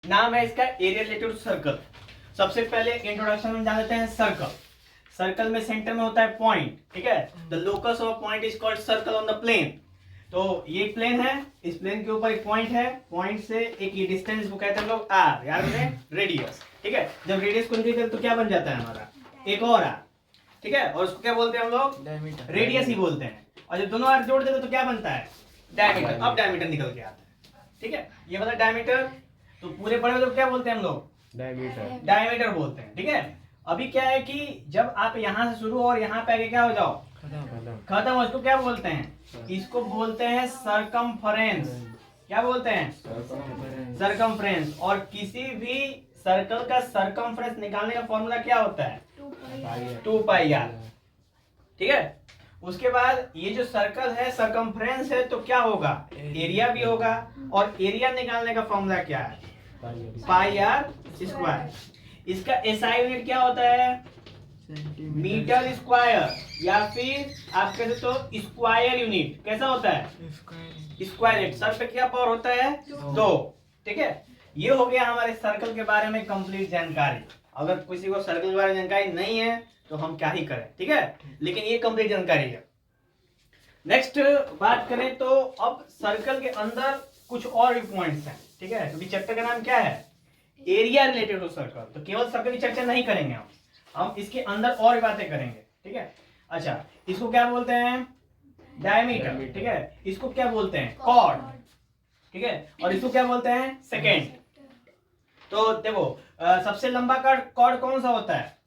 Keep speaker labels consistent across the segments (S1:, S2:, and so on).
S1: नाम है इसका एरिया रिलेटेड टू सर्कल। सबसे पहले इंट्रोडक्शन में जान लेते हैं सर्कल। सर्कल में सेंटर में होता है पॉइंट, ठीक है। The locus of point is called circle on the plane. तो ये प्लेन है, इस प्लेन के ऊपर एक पॉइंट है, पॉइंट से एक ये डिस्टेंस को कहते हैं हम लोग आर, यार रेडियस, ठीक है। जब रेडियस को इंक्रीज करें तो क्या बन जाता है हमारा एक और आर, ठीक है। और उसको क्या बोलते हैं हम लोग, रेडियस ही बोलते हैं। और जब दोनों आर जोड़ देते तो क्या बनता है, डायमीटर। अब डायमीटर निकल के आता है, ठीक है। ये वाला डायमीटर, तो पूरे बड़े वाले को क्या बोलते हैं हम लोग, डायमीटर बोलते हैं, ठीक है। अभी क्या है कि जब आप यहाँ से शुरू और यहाँ पे आगे क्या हो जाओ, खत्म हो, इसको क्या बोलते हैं, इसको बोलते हैं सरकमफरेंस। क्या बोलते हैं, सरकमफ्रेंस। और किसी भी सर्कल का सरकमफ्रेंस निकालने का फॉर्मूला क्या होता है, 2πr, ठीक है। उसके बाद ये जो सर्कल है सरकमफ्रेंस है, तो क्या होगा, एरिया भी होगा। और एरिया निकालने का फॉर्मूला क्या है, पाई आर स्क्वायर। इसका एसआई यूनिट क्या होता है, मीटर स्क्वायर, या फिर आप कहते तो स्क्वायर यूनिट। कैसा होता है, स्क्वायर यूनिट। सर पे क्या पावर होता है, 2, ठीक है। ये हो गया हमारे सर्कल के बारे में कंप्लीट जानकारी। अगर किसी को सर्कल के बारे में जानकारी नहीं है तो हम क्या ही करें, ठीक है, लेकिन ये कंप्लीट जानकारी है। नेक्स्ट बात करें तो अब सर्कल के अंदर कुछ और भी पॉइंट्स हैं, ठीक है। क्योंकि चैप्टर का नाम क्या है, एरिया रिलेटेड टू सर्कल। तो केवल सर्कल की चर्चा नहीं करेंगे हम इसके अंदर और भी बातें करेंगे, ठीक है। अच्छा, इसको क्या बोलते हैं, डायमीटर, ठीक है। इसको क्या बोलते हैं, कॉर्ड, ठीक है। और इसको क्या बोलते हैं, सेकेंड। तो देखो सबसे लंबा कॉर्ड कौन सा होता है,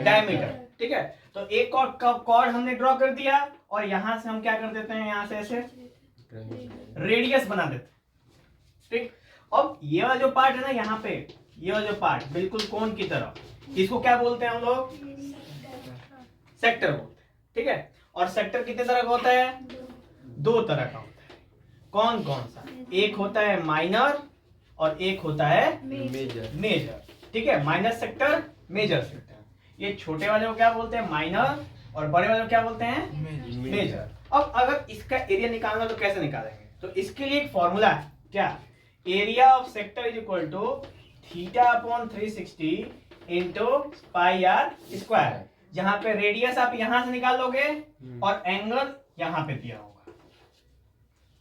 S1: डायमीटर, ठीक है। तो एक कॉर्ड हमने ड्रॉ कर दिया और यहां से हम क्या कर देते हैं, यहां से ऐसे रेडियस बना देते हैं, ठीक। अब ये वाला जो पार्ट है ना यहाँ पे, ये वाला जो पार्ट बिल्कुल कोन की तरह, इसको क्या बोलते हैं हम लोग, सेक्टर बोलते हैं, ठीक है। और सेक्टर कितने तरह का होता है, 2 तरह का होता है। कौन कौन सा, एक होता है माइनर और एक होता है मेजर, ठीक है। Minor sector, major sector. ये छोटे वाले को क्या बोलते हैं, माइनर, और बड़े वाले को क्या बोलते हैं, मेजर। अब अगर इसका एरिया निकालना तो कैसे निकालेंगे, तो इसके लिए एक फॉर्मूला है, क्या, area of sector is equal to θ/360 into pi r square. जहां पे रेडियस आप यहां से निकाल लोगे और एंगल यहां पे दिया होगा,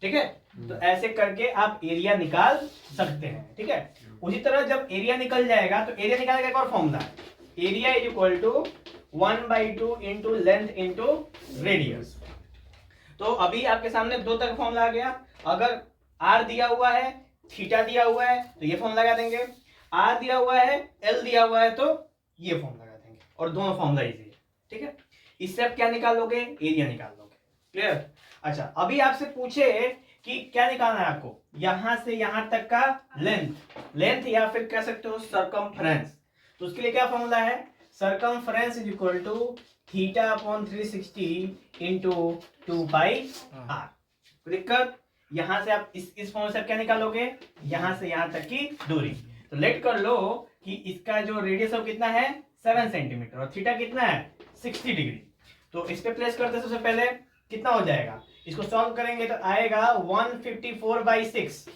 S1: ठीक है। तो ऐसे करके आप एरिया निकाल सकते हैं, ठीक है। उसी तरह जब एरिया निकल जाएगा तो एरिया निकालने का एक और फॉर्मूला है, area is equal to 1/2 into length into radius. तो अभी आपके सामने 2 तरह का फॉर्मूला आ गया। अगर आर दिया हुआ है, थीटा दिया हुआ है तो ये फॉर्मूला लगा देंगे, आर दिया हुआ है, एल दिया हुआ है तो ये फॉर्मूला लगा देंगे, और दोनों फॉर्मूला इजी है, ठीक है। इससे आप क्या निकाल लोगे, एरिया निकाल लोगे, क्लियर। अच्छा, अभी आपसे पूछे कि क्या निकालना है आपको, यहां से यहां तक का लेंथ या फिर कह सकते हो सरकमफ्रेंस। तो उसके लिए क्या फॉर्मूला है, circumference is equal to θ/360 into 2πr। दिक्कत, यहां से आप इस फॉर्मूले से क्या निकालोगे, यहां से यहां तक की दूरी। तो लेट कर लो कि इसका जो रेडियस ऑफ कितना है, 7 सेंटीमीटर, और थीटा कितना है, 60 डिग्री। तो इस पे प्लेस करते सबसे पहले कितना हो जाएगा, इसको सॉल्व करेंगे तो आएगा 154/6।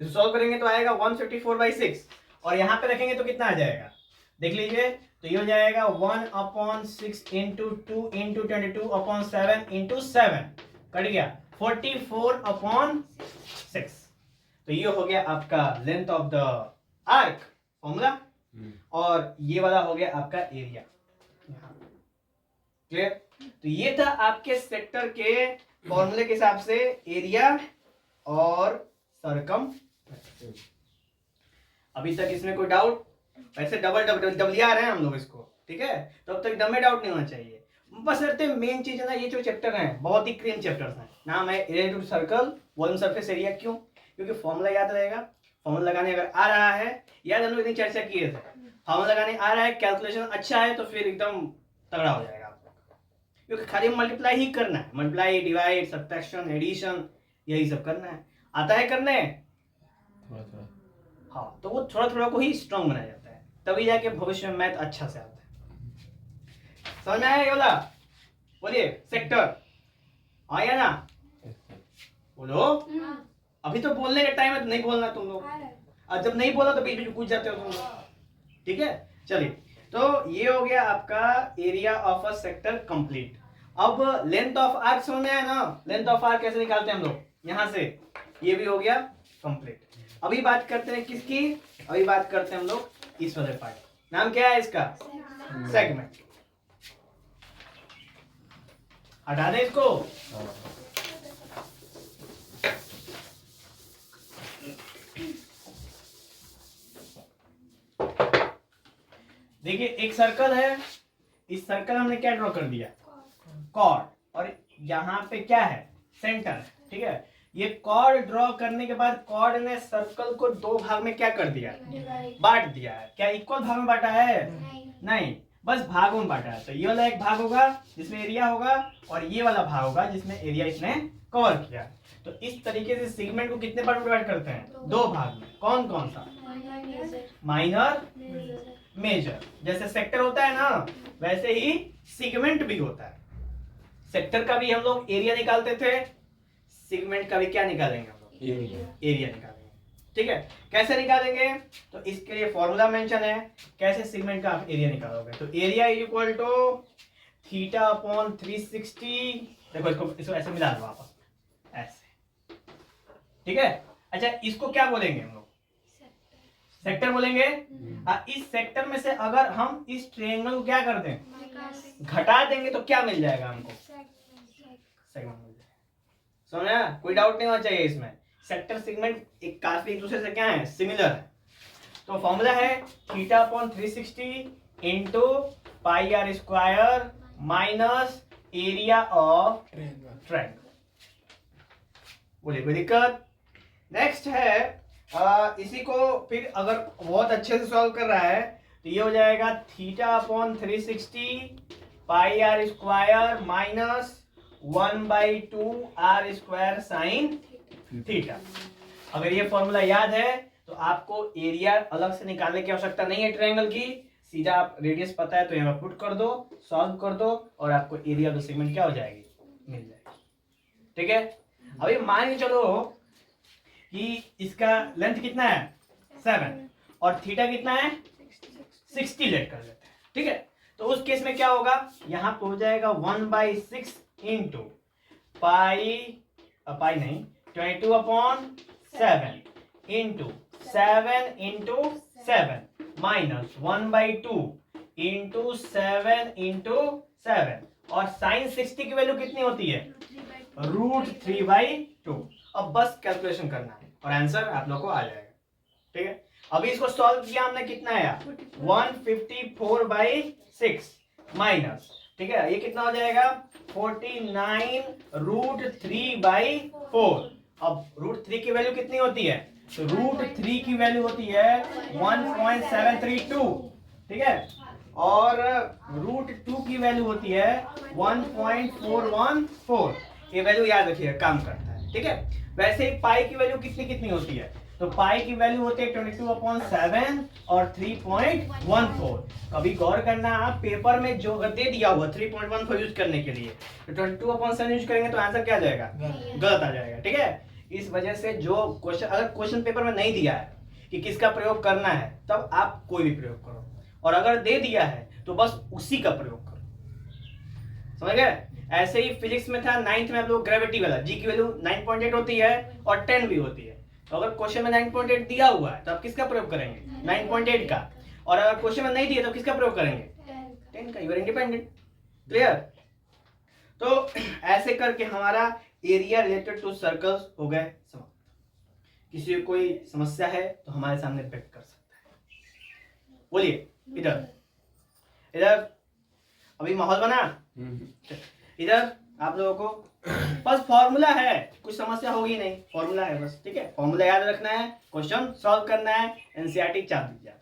S1: इसको सॉल्व करेंगे तो आएगा 154/6, और यहां पे रखेंगे तो कितना आ जाएगा, देख लीजिए। तो ये हो जाएगा 1/6 इंटू 2 इंटू 22/7 इंटू 7, कट गया 44/6। तो ये हो गया आपका length of the arc formula, और ये वाला हो गया आपका एरिया, क्लियर। तो ये था आपके सेक्टर के फॉर्मूले के हिसाब से एरिया और सरकम। अभी तक इसमें कोई डाउट, वैसे डबल आ रहे हैं हम लोग इसको, ठीक है। तो अब तक डब में डाउट नहीं होना चाहिए। बस मेन चीज है ना, ये जो चैप्टर है बहुत ही क्रीम चैप्टर्स हैं। नाम है area to circle volume surface area. क्यों, क्योंकि फॉर्मूला याद रहेगा, फॉर्मूला लगाने अगर आ रहा है, याद हम लोग इतनी चर्चा किए थे, फॉर्मूला लगाने आ रहा है, कैलकुलेशन अच्छा है तो फिर एकदम तगड़ा हो जाएगा आप लोग, क्योंकि खाली मल्टीप्लाई ही करना है, मल्टीप्लाई, डिवाइड, सब्ट्रैक्शन, एडिशन, यही सब करना है। आता है करने, हाँ, तो वो थोड़ा थोड़ा को ही स्ट्रॉन्ग बनाया जाता है, तभी जाके भविष्य में मैथ अच्छा से आता है। समझ में आया ये वाला, बोलिए सेक्टर आया ना, बोलो अभी तो बोलने का टाइम है, तो नहीं बोलना तुम लोग, और जब नहीं बोला तो बीच बीच में पूछ जाते हो तुम लोग, ठीक है। चलिए, तो ये हो गया आपका area of a sector complete. अब लेंथ ऑफ आर्क समझ में आया ना, लेंथ ऑफ आर्क कैसे निकालते हैं हम लोग, यहां से, ये भी हो गया कंप्लीट। अभी बात करते हैं किसकी, अभी बात करते हैं हम लोग इस वाले पार्ट, नाम क्या है इसका, सेगमेंट। हटा दें इसको, देखिए एक सर्कल है, इस सर्कल हमने क्या ड्रॉ कर दिया, कॉर्ड, और यहाँ पे क्या है, सेंटर, ठीक है। ये कॉर्ड ड्रॉ करने के बाद कॉर्ड ने सर्कल को दो भाग में क्या कर दिया, बांट दिया है। क्या इक्वल भाग में बांटा है, नहीं, बस भागों में बांटा है। तो ये वाला एक भाग होगा जिसमें एरिया होगा, और ये वाला भाग होगा जिसमें एरिया इसने कवर किया। तो इस तरीके से सेगमेंट को कितने पार्ट में डिवाइड करते हैं, दो भाग में। कौन कौन सा, माइनर, मेजर। जैसे सेक्टर होता है ना, वैसे ही सेगमेंट भी होता है। सेक्टर का भी हम लोग एरिया निकालते थे, सेगमेंट का भी क्या निकालेंगे हम लोग, एरिया निकालेंगे, ठीक है। कैसे निकालेंगे, तो इसके लिए फॉर्मूला मेंशन है, कैसे सेगमेंट का आप एरिया निकालोगे। तो area is equal to theta upon 360, देखो इसको ऐसे मिला दो आप, ऐसे, ठीक है। अच्छा, इसको क्या बोलेंगे हम लोग, सेक्टर बोलेंगे। इस सेक्टर में से अगर हम इस ट्रायंगल को क्या कर दें, घटा देंगे, तो क्या मिल जाएगा हमको, सेगमेंट मिल जाएगा। समझा, कोई डाउट नहीं होना चाहिए इसमें। सेक्टर सेगमेंट एक काफी एक दूसरे से क्या है, सिमिलर है। तो फॉर्मूला है theta upon 360 into pi r square minus area of triangle. बोलिए कोई दिक्कत। नेक्स्ट है इसी को फिर अगर बहुत अच्छे से सॉल्व कर रहा है तो ये हो जाएगा theta upon 360 pi r square minus 1/2 r square sine theta. अगर ये फॉर्मूला याद है तो आपको एरिया अलग से निकालने की आवश्यकता नहीं है ट्रायंगल की, सीधा आप रेडियस पता है तो यहाँ पुट कर दो, सॉल्व कर दो, और आपको एरिया ऑफ द सेगमेंट क्या हो जाएगी, मिल जाएगी, ठीक है। अभी मान के चलो कि इसका लेंथ कितना है 7 और थीटा कितना है 60 लेट कर लेते हैं, ठीक है। तो उस केस में क्या होगा, यहाँ पे हो जाएगा 1/6 इंटू पाई नहीं 22 upon 7 into 7 into 7 minus 1/2 into 7 into 7, और साइन 60 की वैल्यू कितनी होती है, √3/2। अब बस कैलकुलेशन करना है और आंसर आप लोग को आ जाएगा, ठीक है। अभी इसको सॉल्व किया हमने, कितना आया 154/6 माइनस, ठीक है, ये कितना हो जाएगा 49 √3/4। अब √3 की वैल्यू कितनी होती है, तो √3 की वैल्यू होती है 1.732, ठीक है, और √2 की वैल्यू होती है 1.414। ये वैल्यू याद रखिएगा, काम करता है, ठीक है। वैसे ही पाई की वैल्यू कितनी कितनी होती है, तो पाई की वैल्यू होती है 22/7 और 3.14। कभी गौर करना, आप पेपर में जो दे दिया हुआ 3.14 यूज करने के लिए, तो 22/7 यूज करेंगे तो आंसर क्या आ जाएगा, गलत आ जाएगा, ठीक है। इस वजह से जो क्वेश्चन अगर क्वेश्चन पेपर में नहीं दिया है कि किसका प्रयोग करना है, तब आप कोई भी प्रयोग करो, और अगर दे दिया है तो बस उसी का प्रयोग करो, समझ गए। ऐसे ही फिजिक्स में था 9th में आप लोग ग्रेविटी वाला, जी की वैल्यू 9.8 होती है और 10 भी होती है। तो अगर क्वेश्चन में 9.8 दिया हुआ है तो आप किसका प्रयोग करेंगे, 9.8 का, और अगर क्वेश्चन में नहीं दिया तो किसका प्रयोग करेंगे, 10 का। You are independent, clear. तो ऐसे करके हमारा एरिया रिलेटेड टू सर्कल्स हो गए समाप्त। किसी को कोई समस्या है तो हमारे सामने व्यक्त कर सकता है, बोलिए। इधर इधर अभी माहौल बना, इधर आप लोगों को बस फॉर्मूला है, कुछ समस्या होगी नहीं, फॉर्मूला है बस, ठीक है। फॉर्मूला याद रखना है, क्वेश्चन सॉल्व करना है, एनसीईआरटी चाप दीजिए।